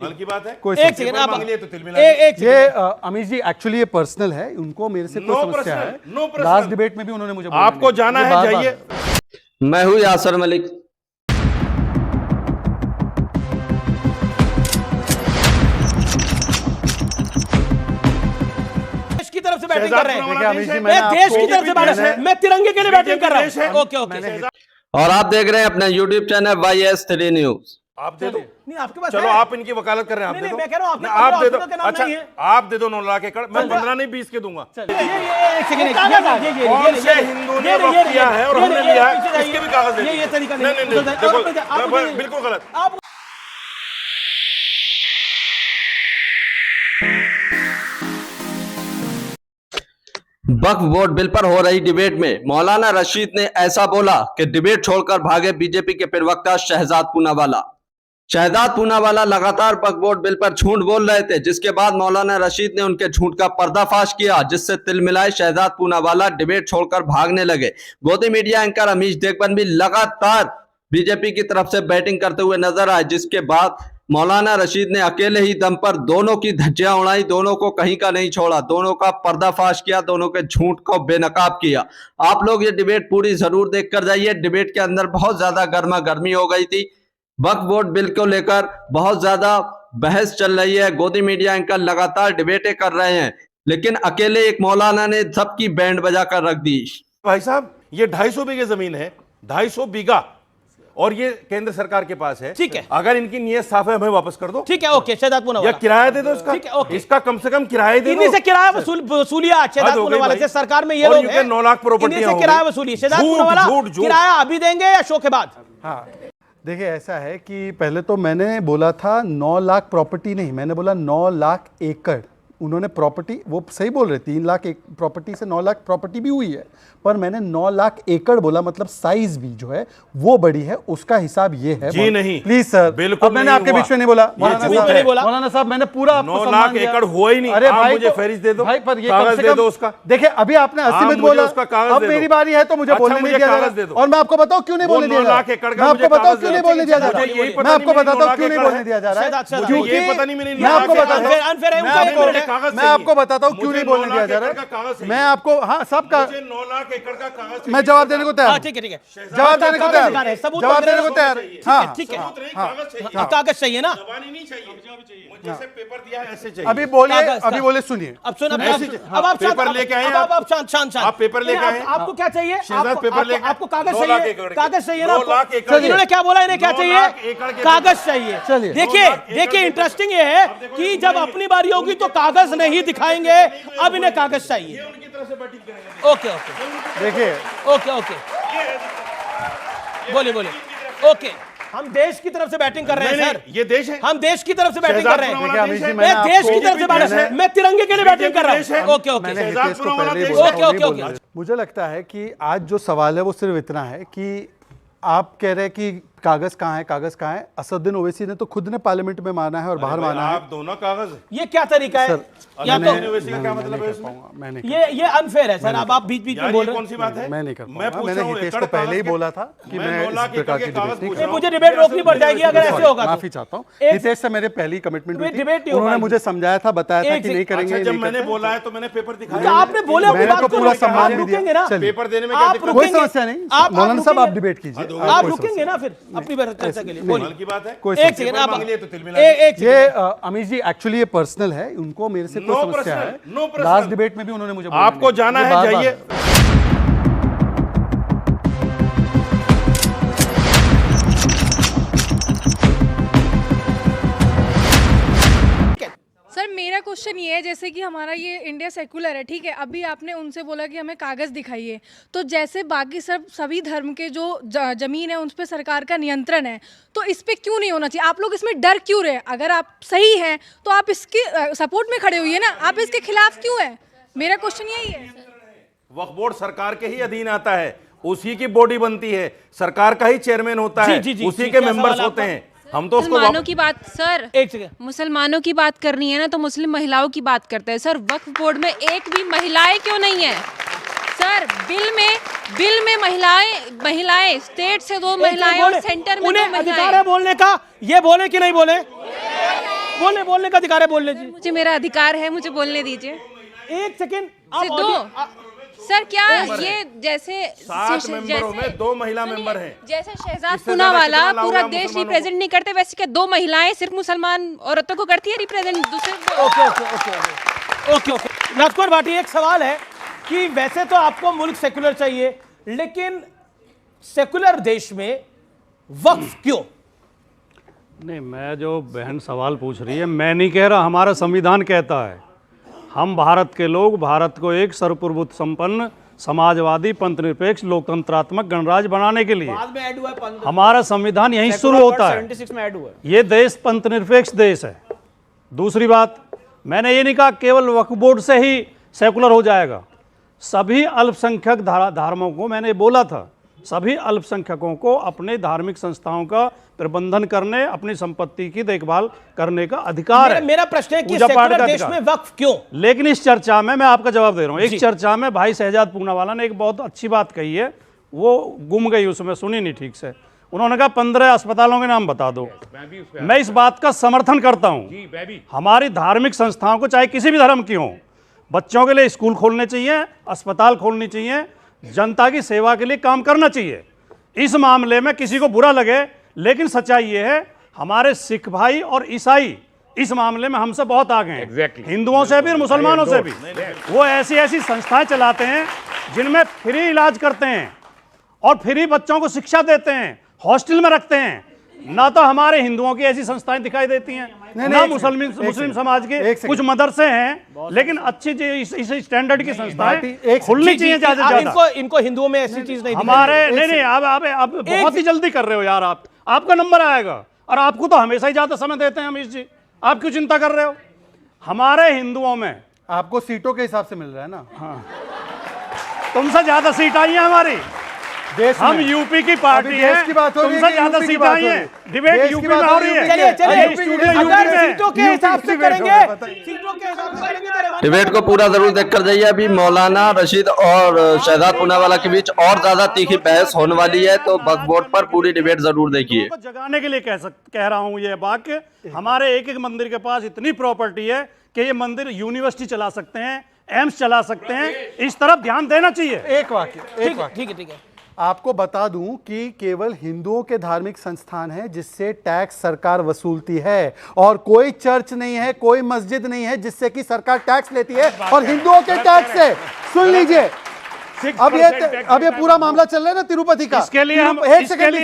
की बात है। एक सेकंड आप ये अमीश जी एक्चुअली ये पर्सनल है, उनको मेरे से कोई समस्या है। लास्ट डिबेट में भी उन्होंने मुझे बोला आपको जाना है, जाइए। मैं हूं यासर मलिक। देश की तरफ से बैटिंग कर रहे हैं। अमीश जी मैं देश की तरफ से बैटिंग, मैं तिरंगे के लिए बैटिंग कर रहा हूं। Okay okay. और आप देख रहे हैं अपना यूट्यूब चैनल YS3 न्यूज। आप दे दो। नहीं आपके पास चलो है। आप इनकी वकालत कर रहे हैं, आप नहीं, दे नहीं, दो। मैं कह रहा हूं आप दे दो। आपके नाम अच्छा नहीं है। आप दे दो 9 लाख एकड़, मैं 15 नहीं 20 के दूंगा। एक सेकंड, कौन से हिंदू ने वक्त किया है और हमने लिया है, इसके भी कागज दे। ये तरीका नहीं नहीं नहीं, देखो बिल्कुल गलत। आप वक्फ बोर्ड बिल पर हो रही डिबेट में मौलाना रशीद ने ऐसा बोला कि डिबेट छोड़कर भागे बीजेपी के प्रवक्ता शहजाद पूनावाला। शहजाद पूनावाला लगातार वक्फ बोर्ड बिल पर झूठ बोल रहे थे, जिसके बाद मौलाना रशीद ने उनके झूठ का पर्दाफाश किया, जिससे तिलमिलाए शहजाद पूनावाला डिबेट छोड़कर भागने लगे। गोदी मीडिया एंकर अमीश देवगन भी लगातार बीजेपी की तरफ से बैटिंग करते हुए नजर आए, जिसके बाद मौलाना रशीद ने अकेले ही दम पर दोनों की धज्जियां उड़ाई, दोनों को कहीं का नहीं छोड़ा, दोनों का पर्दाफाश किया, दोनों के झूठ को बेनकाब किया। आप लोग ये डिबेट पूरी जरूर देख कर जाइए। डिबेट के अंदर बहुत ज्यादा गर्मा गर्मी हो गई थी। वक्फ बोर्ड बिल को लेकर बहुत ज्यादा बहस चल रही है। गोदी मीडिया एंकर लगातार डिबेटें कर रहे हैं, लेकिन अकेले एक मौलाना ने सबकी बैंड बजा कर रख दी। भाई साहब ये 250 बीघे जमीन है, 250 बीघा, और ये केंद्र सरकार के पास है। ठीक है। अगर इनकी नीयत साफ है, हमें वापस कर दो। ठीक है, ओके। शहजाद पूनावाला या किराया दे दो इसका। ठीक है, ओके। इसका कम से कम किराया दे दो। इन्हीं से किराया वसूलिया शहजाद पूनावाला से। सरकार में ये लोग हैं, 9 लाख प्रॉपर्टी इन्हीं से किराया वसूली। शहजाद पूनावाला किराया अभी देंगे या शो के बाद? हाँ देखिए, ऐसा है कि पहले तो मैंने बोला था 9 लाख प्रॉपर्टी नहीं, मैंने बोला 9 लाख एकड़। उन्होंने प्रॉपर्टी, वो सही बोल रहे, 3 लाख एक प्रॉपर्टी से 9 लाख प्रॉपर्टी भी हुई है, पर मैंने 9 लाख एकड़ बोला, मतलब साइज भी जो है वो बड़ी है, उसका हिसाब ये है। जी नहीं, प्लीज सर, बिल्कुल अब मैंने आपके बीच में नहीं बोला। मौलाना साहब मैंने पूरा आपको 9 सम्मान लाख दिया। एकड़ हुआ ही नहीं। अरे आप भाई मुझे फहरिस्त दे दो, भाई, पर ये कागज कम से दे दो कम उसका। देखिए, अभी आपने 80 में बोला, अब मेरी बारी है तो मुझे बोलने नहीं दिया जा रहा। और मैं आपको बताऊं क्यों नहीं बोलने दिया जा रहा, मैं आपको बताऊं क्यों नहीं बोलने दिया जा रहा, मैं आपको बताता हूं क्यों नहीं बोलने दिया जा रहा है, क्योंकि मैं आपको बताता हूं, मैं आपको बताता हूं क्यों नहीं बोलने दिया जा रहा है। मैं आपको, हाँ सबका 9 लाख एकड़ का कागज, मैं जवाब देने को तैयार, ठीक है, ठीक है, जवाब देने को तैयार, जवाब देने को तैयार। हाँ ठीक है, कागज चाहिए ना? जैसे पेपर दिया है ऐसे चाहिए। अभी बोले सुनिए। अब सुन, अब आप पेपर लेके आए, आप शांत, आप पेपर लेके आए। आपको क्या चाहिए? पेपर लेके, आपको कागज चाहिए, कागज चाहिए ना? 9 लाख एकड़। इन्होंने क्या बोला, इन्हें क्या चाहिए? कागज चाहिए। चलिए। देखिए इंटरेस्टिंग ये है कि जब अपनी बारी होगी तो कागज नहीं दिखाएंगे, अब इन्हें कागज चाहिए। ओके ओके, देखिए, ओके बोलिए। ओके, हम देश की तरफ से बैटिंग कर रहे हैं सर। ये देश है, हम देश की तरफ से बैटिंग कर रहे हैं। मैं देश की तरफ से बैटिंग, मैं तिरंगे के लिए बैटिंग कर रहा हूं। ओके मैंने ओके हितेश को पहले ही बोला। मुझे लगता है कि आज जो सवाल है वो सिर्फ इतना है कि आप कह रहे हैं कि कागज कहाँ है, कागज कहाँ है। असदुद्दीन ओवैसी ने तो खुद ने पार्लियामेंट में माना है और बाहर माना है। आप दोनों कागज, ये क्या तरीका है? या तो क्या मतलब है इसमें? मैंने ये अनफेयर है सर। अब आप बीच में बोल रहे कौन सी बात है? मैं नहीं कर मैं पाऊंगा। मैंने हितेश को पहले ही बोला था कि मैं इस प्रकार की डिबेट नहीं हैं। मुझे डिबेट रोकनी पड़ जाएगी अगर ऐसे होगा। माफी चाहता हूँ, हितेश से मेरे पहली कमिटमेंट हुई थी। उन्होंने मुझे समझाया था, बताया था कि नहीं करेंगे। जब मैंने बोला है तो मैंने पेपर दिखाया। आपने बोला, मैंने तो पूरा सम्मान भी दिया। पेपर देने में क्या दिक्कत? कोई समस्या नहीं, मौलाना साहब आप डिबेट कीजिए। आप रुकेंगे ना फिर अपनी चर्चा के लिए? बोलिए। की बात है। एक सेकंड, आप ये अमीश जी एक्चुअली ये पर्सनल है, उनको मेरे से कोई समस्या है। लास्ट डिबेट में भी उन्होंने मुझे बोला आपको जाना है, जाइए। सर मेरा क्वेश्चन ये है, जैसे कि हमारा ये इंडिया सेकुलर है, ठीक है, अभी आपने उनसे बोला कि हमें कागज़ दिखाइए, तो जैसे बाकी सब सभी धर्म के जो ज़मीन है उन पर सरकार का नियंत्रण है, तो इस पर क्यों नहीं होना चाहिए? आप लोग इसमें डर क्यों रहे? अगर आप सही हैं तो आप इसके सपोर्ट में खड़े हुए ना, आप इसके खिलाफ क्यों हैं? मेरा क्वेश्चन यही है। वक्फ बोर्ड सरकार के ही अधीन आता है, उसी की बॉडी बनती है, सरकार का ही चेयरमैन होता है, उसी के मेंबर्स होते हैं। हम तो मुसलमानों की बात सर, एक सेकंड, मुसलमानों की बात करनी है ना तो मुस्लिम महिलाओं की बात करते हैं सर। वक्फ बोर्ड में एक भी महिलाएं क्यों नहीं है सर? बिल में महिलाएं स्टेट से 2 महिलाएं और सेंटर में 2 उन्हें अधिकार महिलाएं। है बोलने का, ये बोले कि नहीं बोले? बोलने का अधिकार है, बोल लीजिए। मुझे मेरा अधिकार है, मुझे बोलने दीजिए। एक सेकेंड सिर्फ दो। सर क्या ये जैसे 7 मेंबरों में 2 महिला मेंबर हैं। जैसे शहजाद इससे ज्यादा पूनावाला कितना लाओगे पूरा आप देश मुसलमानों रिप्रेजेंट नहीं करते, वैसे क्या 2 महिलाएं सिर्फ मुसलमान औरतों को करती है रिप्रेजेंट? दूसरे ओके। राजकुमार भाटी, एक सवाल है कि वैसे तो आपको मुल्क सेकुलर चाहिए, लेकिन सेकुलर देश में वक्फ क्यों? नहीं, मैं जो बहन सवाल पूछ रही है, मैं नहीं कह रहा, हमारा संविधान कहता है हम भारत के लोग भारत को एक सर्वप्रभुत्व संपन्न समाजवादी पंथनिरपेक्ष लोकतंत्रात्मक गणराज्य बनाने के लिए, बाद में ऐड हुआ है हमारा संविधान यहीं शुरू होता है। 76 में ऐड हुआ है। ये देश पंथनिरपेक्ष देश है। दूसरी बात, मैंने ये नहीं कहा केवल वक्फ बोर्ड से ही सेकुलर हो जाएगा। सभी अल्पसंख्यक धर्मों को, मैंने बोला था, सभी अल्पसंख्यकों को अपने धार्मिक संस्थाओं का प्रबंधन करने, अपनी संपत्ति की देखभाल करने का अधिकार है। मेरा प्रश्न है कि पूजा पाठ सेकुलर का देश अधिकार। में वक्फ क्यों? लेकिन इस चर्चा में मैं आपका जवाब दे रहा हूं। एक चर्चा में भाई शहजाद पूनावाला ने एक बहुत अच्छी बात कही है, वो गुम गई, उसमें सुनी नहीं ठीक से। उन्होंने कहा 15 अस्पतालों के नाम बता दो। मैं इस बात का समर्थन करता हूं। हमारी धार्मिक संस्थाओं को, चाहे किसी भी धर्म की हो, बच्चों के लिए स्कूल खोलने चाहिए, अस्पताल खोलनी चाहिए, जनता की सेवा के लिए काम करना चाहिए। इस मामले में किसी को बुरा लगे, लेकिन सच्चाई ये है हमारे सिख भाई और ईसाई इस मामले में हमसे बहुत आगे हैं। हिंदुओं से भी और मुसलमानों से भी। वो ऐसी ऐसी संस्थाएं चलाते हैं जिनमें फ्री इलाज करते हैं और फ्री बच्चों को शिक्षा देते हैं, हॉस्टल में रखते हैं। ना तो हमारे हिंदुओं की ऐसी संस्थाएं दिखाई देती हैं, ना मुस्लिम समाज के कुछ मदरसे हैं, लेकिन अच्छी इस स्टैंडर्ड की संस्थाएं खुलनी चाहिए ज्यादा से ज्यादा। इनको हिंदुओं में ऐसी चीज नहीं हमारे नहीं, आप बहुत ही जल्दी कर रहे हो यार। आपका नंबर आएगा, और आपको तो हमेशा ही ज्यादा समय देते हैं अमीश जी, आप क्यों चिंता कर रहे हो? हमारे हिंदुओं में आपको सीटों के हिसाब से मिल रहा है ना। हाँ, तुमसे ज्यादा सीट आई है हमारी। हम यूपी की पार्टी है, तुमसे ज्यादा सीट आई है। डिबेट यूपी में हो रही है। चलिए स्टूडियो अगर यूपी में। सीटों के हिसाब से करेंगे, सीटों के हिसाब से करेंगे तो रेवाड़ी- डिबेट को पूरा जरूर देखकर जाइए। अभी मौलाना रशीद और शहजाद पूनावाला के बीच और ज्यादा तीखी बहस होने वाली है, तो वक्फ बोर्ड पर पूरी डिबेट जरूर देखिए। को जगाने के लिए कह रहा हूं ये वाक्य। हमारे एक एक मंदिर के पास इतनी प्रॉपर्टी है कि ये मंदिर यूनिवर्सिटी चला सकते हैं, एम्स चला सकते हैं। इस तरफ ध्यान देना चाहिए। एक वाक्य ठीक है। आपको बता दूं कि केवल हिंदुओं के धार्मिक संस्थान हैं जिससे टैक्स सरकार वसूलती है, और कोई चर्च नहीं है, कोई मस्जिद नहीं है जिससे कि सरकार टैक्स लेती है, और हिंदुओं के टैक्स से। सुन लीजिए, अब ये पूरा मामला चल रहा है ना तिरुपति का। इसके लिए हम एक सेकंड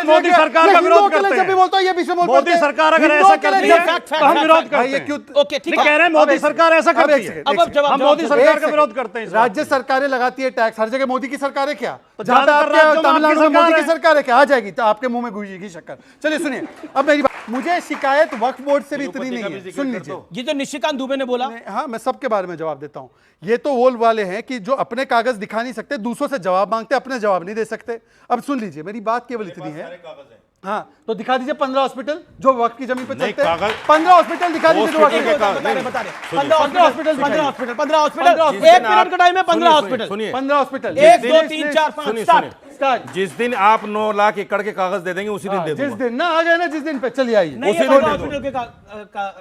मोदी सरकार का विरोध करते हैं। जब भी बोलता हूं ये बीच में बोलते हैं। मोदी सरकार अगर ऐसा करती है तो हम विरोध करते हैं। क्यों? ओके, ठीक कह रहे हैं मोदी सरकार ऐसा करती है, हम मोदी सरकार का विरोध करते हैं। राज्य सरकारें लगाती है टैक्स, हर जगह मोदी की सरकार है क्या? तो जहां ज्यादातर राज्यों में तमिलनाडु में आपकी मोदी की सरकार सरकार है क्या? आ जाएगी तो आपके मुंह में घुसेगी शक्कर। चलिए सुनिए, अब मेरी बात, मुझे शिकायत वक्फ बोर्ड से भी इतनी नहीं है। सुन लीजिए, ये जो निशिकांत दुबे ने बोला, हाँ मैं सबके बारे में जवाब देता हूं। ये तो वो वाले हैं कि जो अपने कागज दिखा नहीं सकते, दूसरों से जवाब मांगते, अपने जवाब नहीं दे सकते। अब सुन लीजिए, मेरी बात केवल इतनी है। हाँ तो दिखा दीजिए 15 हॉस्पिटल जो वक्त की जमीन पे चलते हैं। 15 हॉस्पिटल दिखा दीजिए। 15 हॉस्पिटल, 1 मिनट का टाइम है। 15 हॉस्पिटल, 15 हॉस्पिटल, 1 2 3 4 5 स्टार्ट। जिस दिन आप 9 लाख एकड़ के कागज दे देंगे उसी दिन दे जिस दूंगा। दिन ना आ गए ना, जिस दिन पे चलिए आइए। नहीं, उसी ये दिन 15 दे दो। हॉस्पिटल का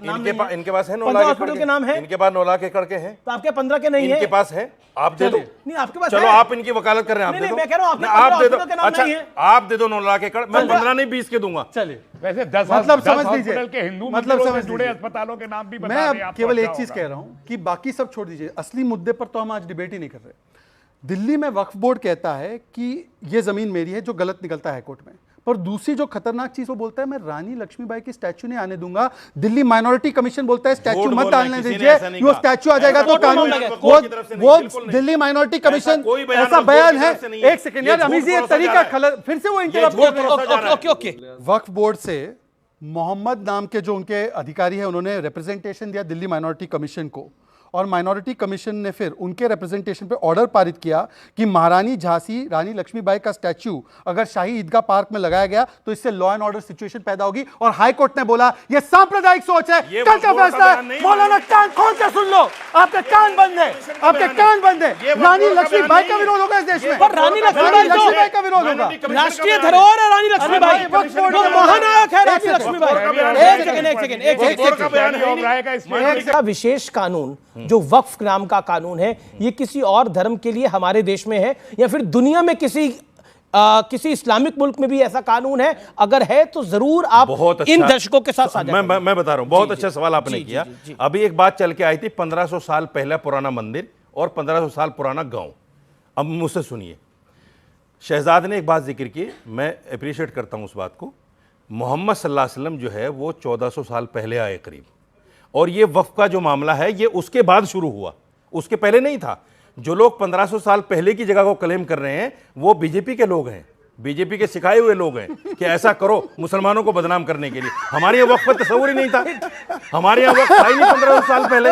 नाम नहीं है। इनके पास है 9 15 लाख हॉस्पिटल के नाम है। इनके पास 9 लाख एकड़ के हैं, तो आपके 15 के नहीं है। इनके पास है, आप दे दो। नहीं, आपके पास चलो है। आप इनकी वकालत कर रहे हैं, आप नहीं, दे नहीं, दो। मैं कह रहा हूं आपके नहीं, आप 15 दे दो। हॉस्पिटल के नाम अच्छा नहीं है। आप दे दो 9 लाख एकड़, मैं 15 नहीं 20 के दूंगा। चलिए, वैसे 10 मतलब समझ हॉस्पिटल लीजिए, के हिंदू मतलब मंदिरों समझ से जुड़े लीजिए। अस्पतालों के नाम भी बता मैं दें अब आपको, केवल अच्छा एक चीज होगा। कह रहा हूं कि बाकी सब छोड़ दीजिए, असली मुद्दे पर तो हम आज डिबेट ही नहीं कर रहे। दिल्ली में वक्फ बोर्ड कहता है कि ये जमीन मेरी है, जो गलत निकलता है कोर्ट में, पर दूसरी जो खतरनाक चीज वो बोलता है मैं रानी लक्ष्मीबाई की स्टैचू नहीं आने दूंगा। दिल्ली माइनॉरिटी कमिशन बोलता है स्टैचू झूठ मत बोल रहा है, डालने किसी ने दीजिए, ऐसा नहीं वो कहा। स्टैचू आ जाएगा तो ऐसा कानून कोई कोर्ट की तरफ से नहीं, वो बिल्कुल नहीं। दिल्ली माइनॉरिटी कमीशन कोई बयान ऐसा कोर्ट बयान की है। तरफ से नहीं है। एक सेकंड ये यार, झूठ अभी ये परोसा तरीका जा रहा है। खलल, फिर से वो ये इंटरप्ट झूठ परोसा जा रहा है। ओके। वक्फ बोर्ड से मोहम्मद नाम के जो उनके अधिकारी है, उन्होंने रिप्रेजेंटेशन दिया दिल्ली माइनॉरिटी कमीशन को, और माइनॉरिटी कमीशन ने फिर उनके रिप्रेजेंटेशन पे ऑर्डर पारित किया कि महारानी झांसी रानी लक्ष्मीबाई का स्टैच्यू अगर शाही ईदगाह पार्क में लगाया गया तो इससे लॉ एंड ऑर्डर सिचुएशन पैदा होगी, और हाई कोर्ट ने बोला यह सांप्रदायिक सोच है, कल का फैसला है। मौलाना कान खोल के सुन लो, आपके कान बंद है, आपके कान बंद है। रानी लक्ष्मीबाई का विरोध होगा इस देश में, पर रानी लक्ष्मीबाई का विरोध होगा। राष्ट्रीय धरोहर है रानी लक्ष्मीबाई, जो महानायक है रानी लक्ष्मीबाई। एक सेकंड, विशेष कानून जो वक्फ नाम का कानून है, ये किसी और धर्म के लिए हमारे देश में है या फिर दुनिया में किसी इस्लामिक मुल्क में भी ऐसा कानून है? अगर है तो जरूर आप अच्छा, इन दर्शकों के साथ साझा मैं बता रहा हूं, बहुत अच्छा सवाल आपने किया। अभी एक बात चल के आई थी, 1500 साल पहले पुराना मंदिर और 1500 साल पुराना गांव। अब मुझसे सुनिए, शहजाद ने एक बात जिक्र की, मैं अप्रिशिएट करता हूं उस बात को। मोहम्मद सल्लल्लाहु अलैहि वसल्लम जो है वो 1400 साल पहले आए करीब, और ये वक्फ का जो मामला है ये उसके बाद शुरू हुआ, उसके पहले नहीं था। जो लोग 1500 साल पहले की जगह को क्लेम कर रहे हैं वो बीजेपी के लोग हैं, बीजेपी के सिखाए हुए लोग हैं कि ऐसा करो मुसलमानों को बदनाम करने के लिए। हमारे यहाँ वक्फ का तस्वुर ही नहीं था, हमारे यहाँ वक्फ था ही नहीं 1500 साल पहले,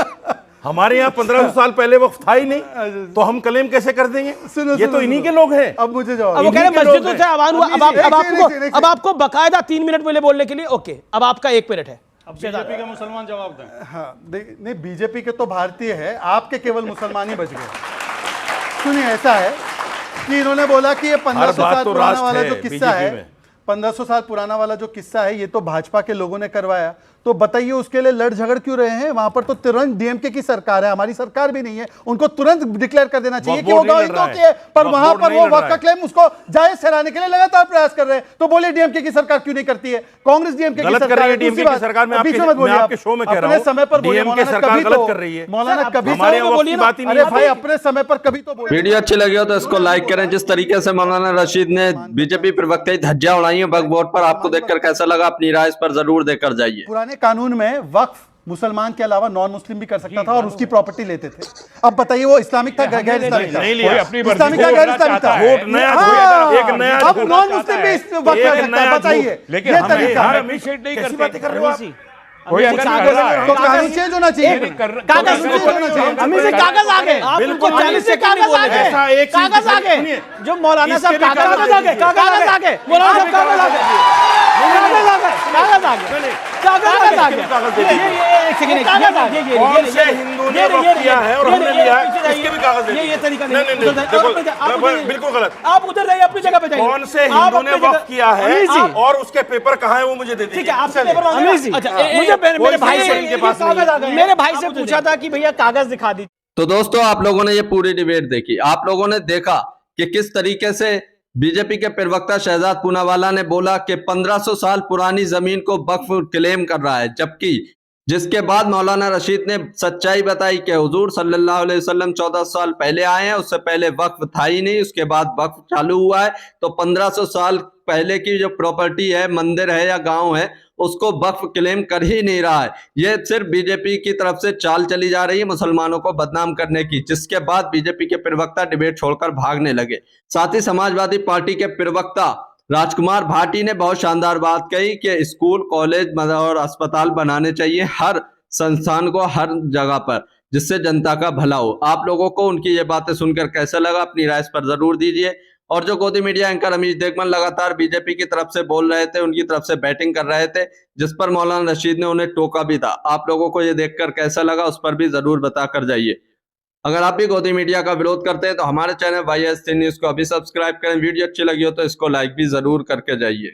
हमारे यहाँ 1500 साल पहले वक्फ था ही नहीं, तो हम क्लेम कैसे कर देंगे? ये तो इन्हीं के लोग हैं। अब मुझे जवाब, अब वो कह रहे मस्जिदों से आवाज हुआ। अब आपको बकायदा 3 मिनट पहले बोलने के लिए, ओके, अब आपका 1 मिनट है। अब बीजेपी के मुसलमान जवाब दें। हाँ, नहीं, बीजेपी के तो भारतीय है, आपके केवल मुसलमान ही बच गए। सुनिए, ऐसा है कि इन्होंने बोला कि ये 1500 साल पुराना वाला जो किस्सा है, 1500 साल पुराना वाला जो किस्सा है, ये तो भाजपा के लोगों ने करवाया। तो बताइए उसके लिए लड़ झगड़ क्यों रहे हैं? वहां पर तो तुरंत डीएमके की सरकार है, हमारी सरकार भी नहीं है। उनको तुरंत डिक्लेयर कर देना चाहिए कि वो गांव हिंदुओं की है, पर वहां पर वो वक्फ का क्लेम उसको जायज ठहराने के लिए लगातार प्रयास कर रहे हैं। तो बोलिए डीएमके की सरकार क्यों नहीं करती है? कांग्रेस डीएमके की सरकार है, डीएमके की सरकार में आपके शो में कह रहा हूं, समय पर डीएमके सरकार गलत कर रही है। मौलाना कभी अरे भाई अपने समय पर कभी तो बोलिए। वीडियो अच्छी लगी हो तो इसको लाइक करें। जिस तरीके से मौलाना रशीद ने बीजेपी प्रवक्ता की धज्जियां उड़ाई है वक्फ बोर्ड पर, आपको देखकर कैसा लगा? अपनी राय इस पर जरूर देकर जाइए। पुराने कानून में वक्फ मुसलमान के अलावा नॉन मुस्लिम भी कर सकता था और उसकी प्रॉपर्टी लेते थे। अब बताइए वो इस्लामिक था गैर इस्लामिक था? इस्लामिक था गैर इस्लामिक था? एक नया अब नॉन मुस्लिम भी वक्फ कर सकता है, बताइए ये तरीका कैसी बातें कर रहे हो आप? तो कानून चेंज होना चाहिए, कागज चेंज होना चाहिए। अमीर से कागज आ गए, आपको 40 से कागज आ गए, कागज आ गए, जो मौलाना साहब कागज आ गए, कागज आ गए, मौलाना साहब कागज आ गए, कागज आ गए, कागज आ गए, कागज आ गए। ये एक सेकंड, कागज आ गए, कौन से हिंदू ने वक्फ किया है और हमने लिया है, इसके भी कागज दे। ये तरीका नहीं, देखो बिल्कुल गलत। आप उधर रहिए, अपनी जगह पे जाइए। कौन से हिंदू ने वक्फ किया है और उसके पेपर कहाँ है वो मुझे दे दीजिए। ठीक है, आपसे पेपर। अच्छा, मेरे भाई से पूछा था कि भैया कागज दिखा दीजिए। तो दोस्तों, आप लोगों ने ये पूरी डिबेट देखी, आप लोगों ने देखा कि किस तरीके से बीजेपी के प्रवक्ता शहजाद पूनावाला ने बोला कि 1500 साल पुरानी जमीन को वक्फ क्लेम कर रहा है, जबकि जिसके बाद मौलाना रशीद ने सच्चाई बताई कि हुजूर सल्लल्लाहु अलैहि वसल्लम 14 साल पहले आए हैं, उससे पहले वक्फ था ही नहीं, उसके बाद वक्फ चालू हुआ है। तो 1500 साल पहले की जो प्रॉपर्टी है, मंदिर है या गांव है, उसको वक्फ क्लेम कर ही नहीं रहा है। ये सिर्फ बीजेपी की तरफ से चाल चली जा रही है मुसलमानों को बदनाम करने की, जिसके बाद बीजेपी के प्रवक्ता डिबेट छोड़कर भागने लगे। साथ ही समाजवादी पार्टी के प्रवक्ता राजकुमार भाटी ने बहुत शानदार बात कही कि स्कूल, कॉलेज और अस्पताल बनाने चाहिए हर संस्थान को, हर जगह पर, जिससे जनता का भला हो। आप लोगों को उनकी ये बातें सुनकर कैसा लगा? अपनी राय इस पर जरूर दीजिए। और जो गोदी मीडिया एंकर अमीश देखमन लगातार बीजेपी की तरफ से बोल रहे थे, उनकी तरफ से बैटिंग कर रहे थे, जिस पर मौलाना रशीद ने उन्हें टोका भी था। आप लोगों को ये देखकर कैसा लगा उस पर भी जरूर बताकर जाइए। अगर आप भी गोदी मीडिया का विरोध करते हैं तो हमारे चैनल YST न्यूज को अभी सब्सक्राइब करें। वीडियो अच्छी लगी हो तो इसको लाइक भी जरूर करके जाइए।